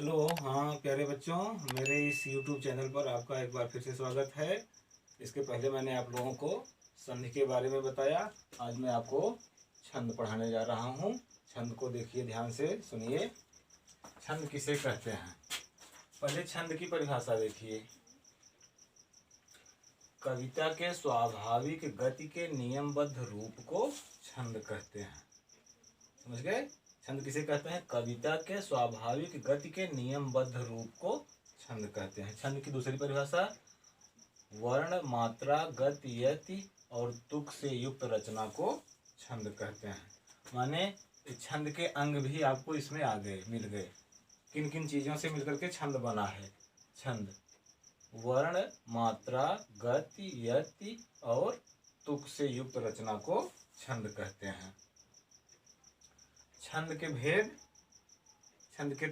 Hello. हाँ प्यारे बच्चों, मेरे इस YouTube चैनल पर आपका एक बार फिर से स्वागत है। इसके पहले मैंने आप लोगों को संधि के बारे में बताया। आज मैं आपको छंद पढ़ाने जा रहा हूँ। छंद को देखिए, ध्यान से सुनिए। छंद किसे कहते हैं? पहले छंद की परिभाषा देखिए। कविता के स्वाभाविक गति के नियमबद्ध रूप को छंद कहते हैं। समझ गए? छंद किसे कहते हैं? कविता के स्वाभाविक गति के नियमबद्ध रूप को छंद कहते हैं। छंद की दूसरी परिभाषा, वर्ण, मात्रा, गति, यति और तुक से युक्त रचना को छंद कहते हैं। माने छंद के अंग भी आपको इसमें आ गए, मिल गए। किन किन चीजों से मिलकर के छंद बना है? छंद वर्ण, मात्रा, गति, यति और तुक से युक्त रचना को छंद कहते हैं। छंद के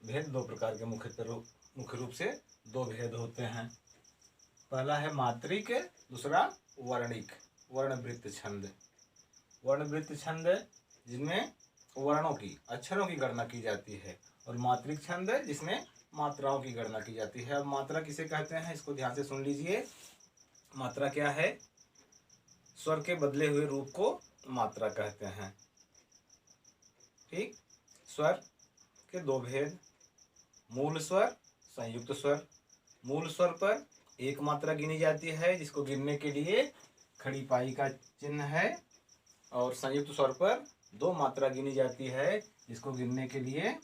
भेद दो प्रकार के मुख्य रूप से दो भेद होते हैं। पहला है मात्रिक, दूसरा वर्णिक। वर्णवृत्त छंद। वर्णवृत्त छंद जिसमें वर्णों की, अक्षरों की गणना की जाती है, और मात्रिक छंद जिसमें मात्राओं की गणना की जाती है। अब मात्रा किसे कहते हैं, इसको ध्यान से सुन लीजिए। मात्रा क्या है? स्वर के बदले हुए रूप को मात्रा कहते हैं। ठीक। स्वर के दो भेद, मूल स्वर, संयुक्त स्वर। मूल स्वर पर एक मात्रा गिनी जाती है, जिसको गिनने के लिए खड़ी पाई का चिन्ह है, और संयुक्त स्वर पर दो मात्रा गिनी जाती है, जिसको गिनने के लिए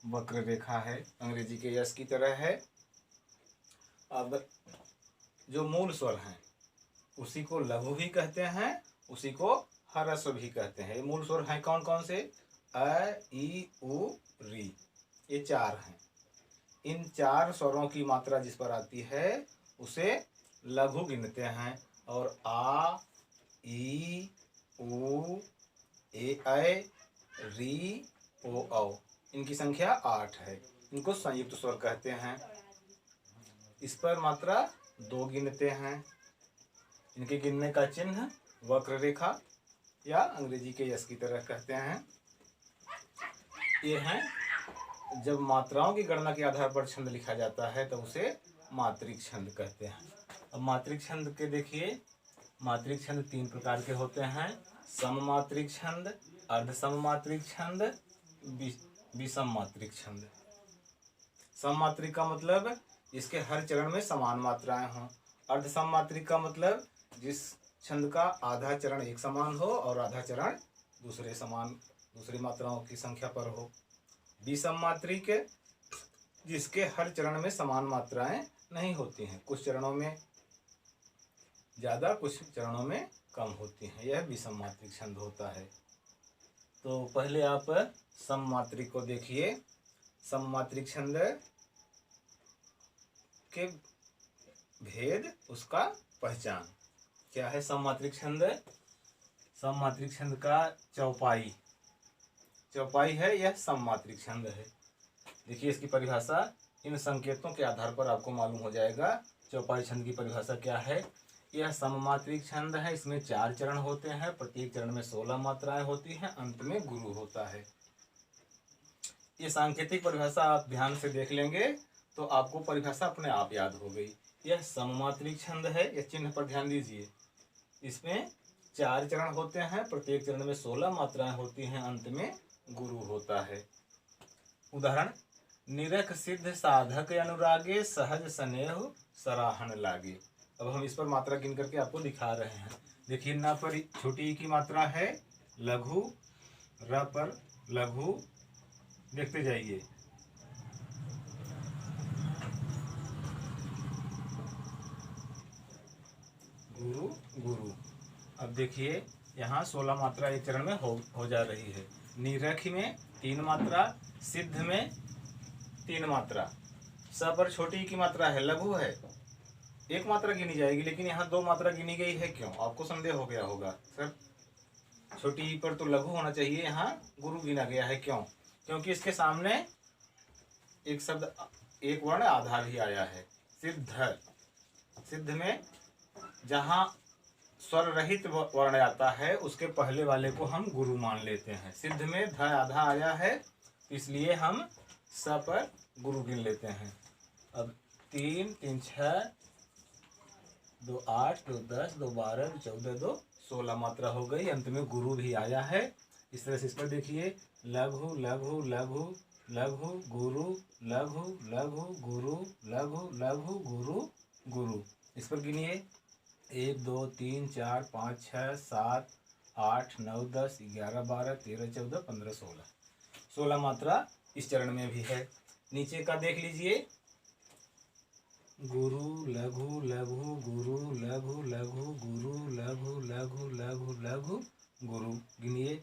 वक्र रेखा है, अंग्रेजी के यस की तरह है। अब जो मूल स्वर हैं उसी को लघु भी कहते हैं, उसी को ह्रस्व भी कहते हैं। ये मूल स्वर हैं कौन कौन से? अ, ई, उ, री, ये चार हैं। इन चार स्वरों की मात्रा जिस पर आती है उसे लघु गिनते हैं, और आ, ई, उ, ए, ऐ, री, ओ, औ, इनकी संख्या 8 है। इनको संयुक्त स्वर कहते हैं। इस पर मात्रा 2 गिनते हैं। इनके गिनने का चिन्ह वक्र रेखा या अंग्रेजी के यस की तरह कहते हैं। ये हैं, जब मात्राओं की गणना के आधार पर छंद लिखा जाता है तब उसे मात्रिक छंद कहते हैं। अब मात्रिक छंद के देखिए, मात्रिक छंद 3 प्रकार के होते हैं। सममात्रिक छंद, अर्धसममात्रिक छंद, विषम मात्रिक छंद। सममात्रिक का मतलब इसके हर चरण में समान मात्राएं हों। अर्धसममात्रिक का मतलब जिस छंद का आधा चरण एक समान हो और आधा चरण दूसरी मात्राओं की संख्या पर हो। विषम मात्रिक जिसके हर चरण में समान मात्राएं नहीं होती हैं, कुछ चरणों में ज़्यादा, कुछ चरणों में कम होती हैं, यह विषम मात्रिक छंद होता है। तो पहले आप सममात्रिक को देखिए। सममात्रिक छंद के भेद, उसका पहचान क्या है? सममात्रिक छंद, सममात्रिक छंद का चौपाई है, यह सममात्रिक छंद है। देखिए इसकी परिभाषा, इन संकेतों के आधार पर आपको मालूम हो जाएगा चौपाई छंद की परिभाषा क्या है। यह सममात्रिक छंद है, इसमें 4 चरण होते हैं, प्रत्येक चरण में 16 मात्राएं होती हैं, अंत में गुरु होता है। ये सांकेतिक परिभाषा आप ध्यान से देख लेंगे तो आपको परिभाषा अपने आप याद हो गई। यह सममात्रिक छंद है, यह चिन्ह पर ध्यान दीजिए। इसमें 4 चरण होते हैं, प्रत्येक चरण में 16 मात्राएं होती हैं, अंत में गुरु होता है। उदाहरण, निरख सिद्ध साधक अनुरागे, सहज स्नेह सराहन लागे। अब हम इस पर मात्रा गिन करके आपको दिखा रहे हैं। देखिए, न पर छोटी की मात्रा है लघु, र पर लघु, देखते जाइए। गुरु गुरु। अब देखिए यहाँ 16 मात्रा एक चरण में हो जा रही है। निरख में 3 मात्रा, सिद्ध में 3 मात्रा, स पर छोटी की मात्रा है, लघु है, 1 मात्रा गिनी जाएगी, लेकिन यहाँ 2 मात्रा गिनी गई है। क्यों? आपको संदेह हो गया होगा, सर छोटी पर तो लघु होना चाहिए, यहाँ गुरु गिना गया है। क्यों? क्योंकि इसके सामने एक शब्द, एक वर्ण आधा भी आया है। सिद्ध में जहाँ स्वर रहित वर्ण आता है उसके पहले वाले को हम गुरु मान लेते हैं। सिद्ध में ध आधा आया है, इसलिए हम स पर गुरु गिन लेते हैं। अब 3 3 6 2 8 2 10 2 12 2 14 2 16 मात्रा हो गई। अंत में गुरु भी आया है। इस तरह से इस पर देखिए, लघु लघु लघु लघु गुरु लघु लघु गुरु लघु लघु गुरु गुरु। इस पर गिनिए, 1 2 3 4 5 6 7 8 9 10 11 12 13 14 15 16 16 मात्रा इस चरण में भी है। नीचे का देख लीजिए, गुरु लघु लघु गुरु लघु लघु गुरु लघु लघु लघु लघु गुरु। गिनिए,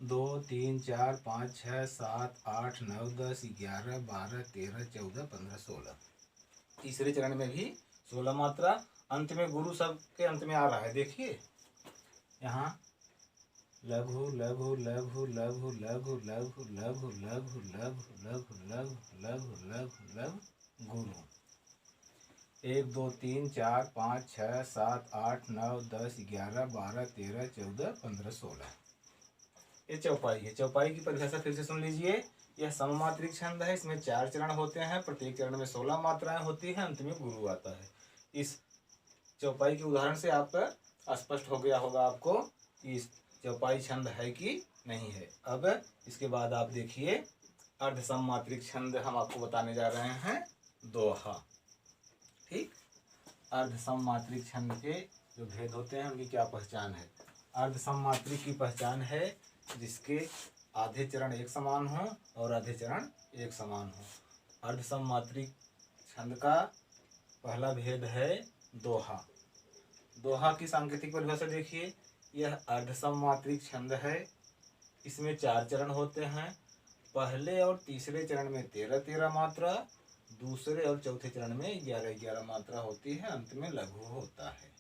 2 3 4 5 6 7 8 9 10 11 12 13 14 15 16। तीसरे चरण में भी 16 मात्रा। अंत में गुरु सब के अंत में आ रहा है, देखिए यहाँ लघु लघु लघु लघु लघु लघु लघु लघु लघु लघु लघु लघु लघु लघु गुरु। 1 2 3 4 5 6 7 8 9 10 11 12 13 14 15 16। ये चौपाई है। चौपाई की परिभाषा फिर से सुन लीजिए। यह सममात्रिक छंद है। इसमें 4 चरण होते हैं। प्रत्येक चरण में 16 मात्राएं होती हैं। अंत में गुरु आता है। इस चौपाई के उदाहरण से आप स्पष्ट हो गया होगा आपको कि इस चौपाई छंद है कि नहीं है। अब इसके बाद आप देखिए, अर्ध सममात्रिक छंद हम आपको बताने जा रहे हैं, दोहा। ठीक, अर्ध सममात्रिक छंद के जो भेद होते हैं उनकी क्या पहचान है। अर्ध सममात्रिक की पहचान है जिसके आधे चरण एक समान हो और आधे चरण एक समान हो। अर्ध सममात्रिक छंद का पहला भेद है दोहा। दोहा की सांकेतिक परिभाषा देखिए, यह अर्ध सममात्रिक छंद है। इसमें 4 चरण होते हैं। पहले और तीसरे चरण में 13 13 मात्रा, दूसरे और चौथे चरण में 11 11 मात्रा होती है। अंत में लघु होता है।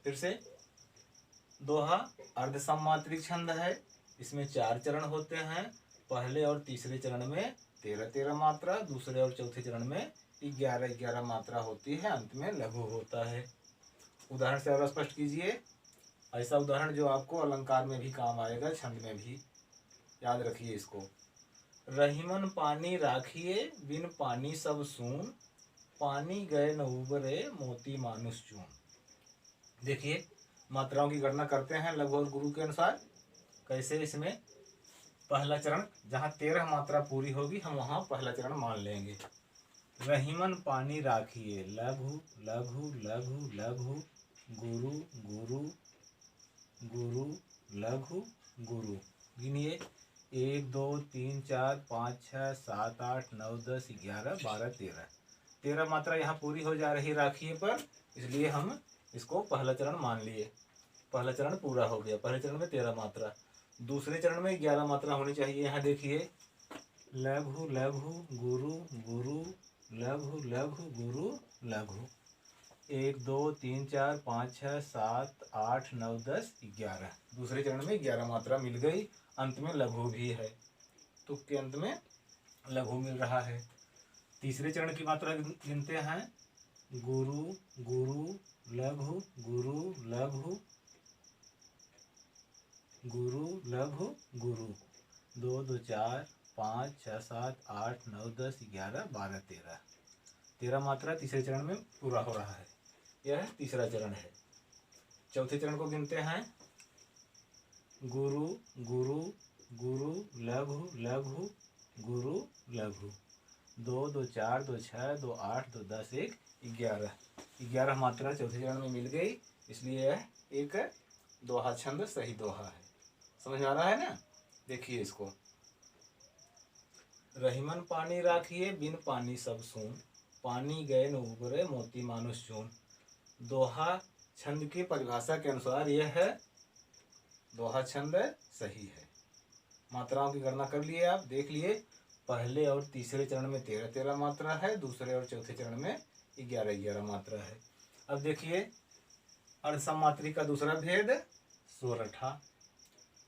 फिर से, दोहा अर्ध सममात्रिक छंद है। इसमें 4 चरण होते हैं। पहले और तीसरे चरण में 13 13 मात्रा, दूसरे और चौथे चरण में 11 11 मात्रा होती है। अंत में लघु होता है। उदाहरण से और स्पष्ट कीजिए। ऐसा उदाहरण जो आपको अलंकार में भी काम आएगा, छंद में भी। याद रखिए इसको। रहीमन पानी राखिए, बिन पानी सब सून, पानी गए न उबरे, मोती मानुष चून। देखिए, मात्राओं की गणना करते हैं लघु और गुरु के अनुसार। कैसे, इसमें पहला चरण जहाँ 13 मात्रा पूरी होगी हम वहाँ पहला चरण मान लेंगे। रहीमन पानी राखिए, लघु लघु लघु लघु गुरु गुरु गुरु लघु गुरु। गिनिए, 1 2 3 4 5 6 7 8 9 10 11 12 13। 13 मात्रा यहाँ पूरी हो जा रही राखिए पर, इसलिए हम इसको पहला चरण मान लिए। पहला चरण पूरा हो गया। पहले चरण में 13 मात्रा, दूसरे चरण में 11 मात्रा होनी चाहिए। यहाँ देखिए, लघु लघु गुरु गुरु लघु लघु गुरु लघु। 1 2 3 4 5 6 7 8 9 10 11। दूसरे चरण में 11 मात्रा मिल गई। अंत में लघु भी है। तुक के अंत में लघु मिल रहा है। तीसरे चरण की मात्रा गिनते हैं, गुरु गुरु लघु गुरु लघु गुरु लघु गुरु। 2 2 4 5 6 7 8 9 10 11 12 13। 13 मात्रा तीसरे चरण में पूरा हो रहा है। यह तीसरा चरण है। चौथे चरण को गिनते हैं, गुरु गुरु गुरु लघु लघु गुरु लघु। 2 2 4 2 6 2 8 2 10 1 11। 11 मात्रा चौथे चरण में मिल गई। इसलिए यह एक दोहा छंद सही दोहा है। समझ में आ रहा है ना। देखिए इसको, रहीमन पानी राखिए, बिन पानी सब सून, पानी गए न उबरे, मोती मानुष चून। दोहा छंद की परिभाषा के अनुसार यह है दोहा छंद सही है। मात्राओं की गणना कर लिए आप, देख लिए। पहले और तीसरे चरण में 13 13 मात्रा है, दूसरे और चौथे चरण में 11 11 मात्रा है। अब देखिए, अर्ध सममात्रिक का दूसरा भेद, सोरठा।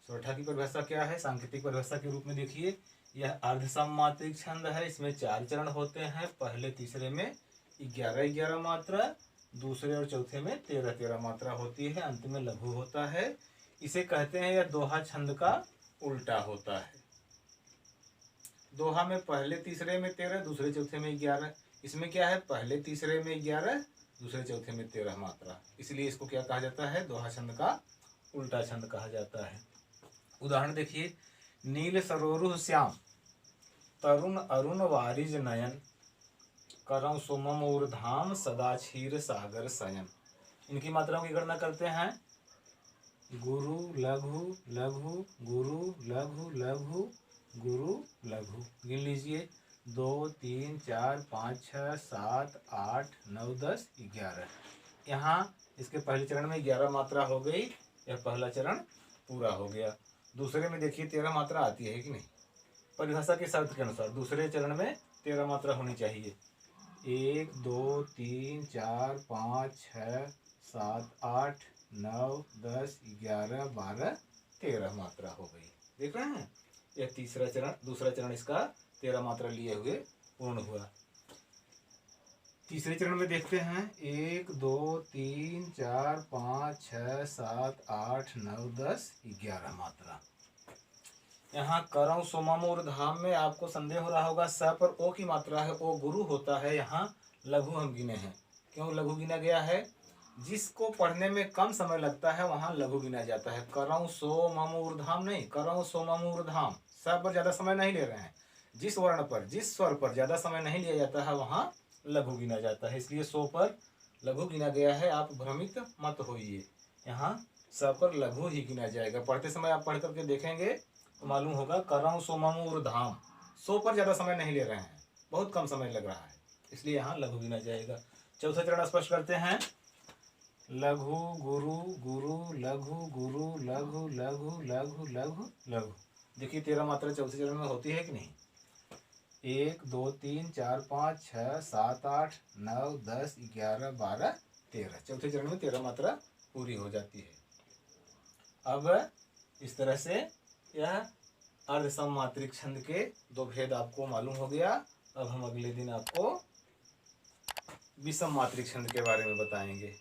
सोरठा की परिभाषा क्या है, सांकेतिक परिभाषा के रूप में देखिए। यह अर्ध सममात्रिक छंद है। इसमें 4 चरण होते हैं। पहले तीसरे में 11 11 मात्रा, दूसरे और चौथे में 13 13 मात्रा होती है। अंत में लघु होता है। इसे कहते हैं यह दोहा छंद का उल्टा होता है। दोहा में पहले तीसरे में 13, दूसरे चौथे में 11। इसमें क्या है, पहले तीसरे में 11, दूसरे चौथे में 13 मात्रा, इसलिए इसको क्या कहा जाता है, दोहा छंद का उल्टा छंद कहा जाता है। उदाहरण देखिए, नील सरोरुह श्याम, तरुण अरुण वारिज नयन, करम सुमम ऊर्धाम, सदा क्षीर सागर शयन। इनकी मात्राओं की गणना करते हैं। गुरु लघु लघु गुरु लघु लघु गुरु लघु। गिन लीजिए, 2 3 4 5 6 7 8 9 10 11। यहाँ इसके पहले चरण में 11 मात्रा हो गई, यह पहला चरण पूरा हो गया। दूसरे में देखिए 13 मात्रा आती है कि नहीं, परिभाषा के शर्त के अनुसार दूसरे चरण में 13 मात्रा होनी चाहिए। 1 2 3 4 5 6 7 8 9 10 11 12 13 मात्रा हो गई। देख रहे हैं, यह तीसरा चरण, दूसरा चरण इसका 13 मात्रा लिए हुए पूर्ण हुआ। तीसरे चरण में देखते हैं, 1 2 3 4 5 6 7 8 9 10 11 मात्रा। यहाँ करम सोमम और धाम में आपको संदेह हो रहा होगा, स पर ओ की मात्रा है, ओ गुरु होता है, यहाँ लघु हम गिने हैं। क्यों लघु गिना गया है, जिसको पढ़ने में कम समय लगता है वहाँ लघु गिना जाता है। करम सोमम ऊर्धाम नहीं, करम सोमम ऊर्धाम, स पर ज्यादा समय नहीं ले रहे हैं। जिस वर्ण पर, जिस स्वर पर ज्यादा समय नहीं लिया जाता है वहाँ लघु गिना जाता है, इसलिए सो पर लघु गिना गया है। आप भ्रमित मत होइए, यहाँ स पर लघु ही गिना जाएगा। पढ़ते समय आप पढ़ करके देखेंगे तो मालूम होगा, करम सोमम ऊर्धाम, सो पर ज्यादा समय नहीं ले रहे हैं, बहुत कम समय लग रहा है, इसलिए यहाँ लघु गिना जाएगा। चौथा चरण स्पष्ट करते हैं, लघु गुरु गुरु लघु गुरु लघु लघु लघु लघु लघु। देखिए 13 मात्रा चौथे चरण में होती है कि नहीं। 1 2 3 4 5 6 7 8 9 10 11 12 13, चौथे चरण में 13 मात्रा पूरी हो जाती है। अब इस तरह से यह अर्ध सममात्रिक छंद के 2 भेद आपको मालूम हो गया। अब हम अगले दिन आपको विषम मात्रिक छंद के बारे में बताएंगे।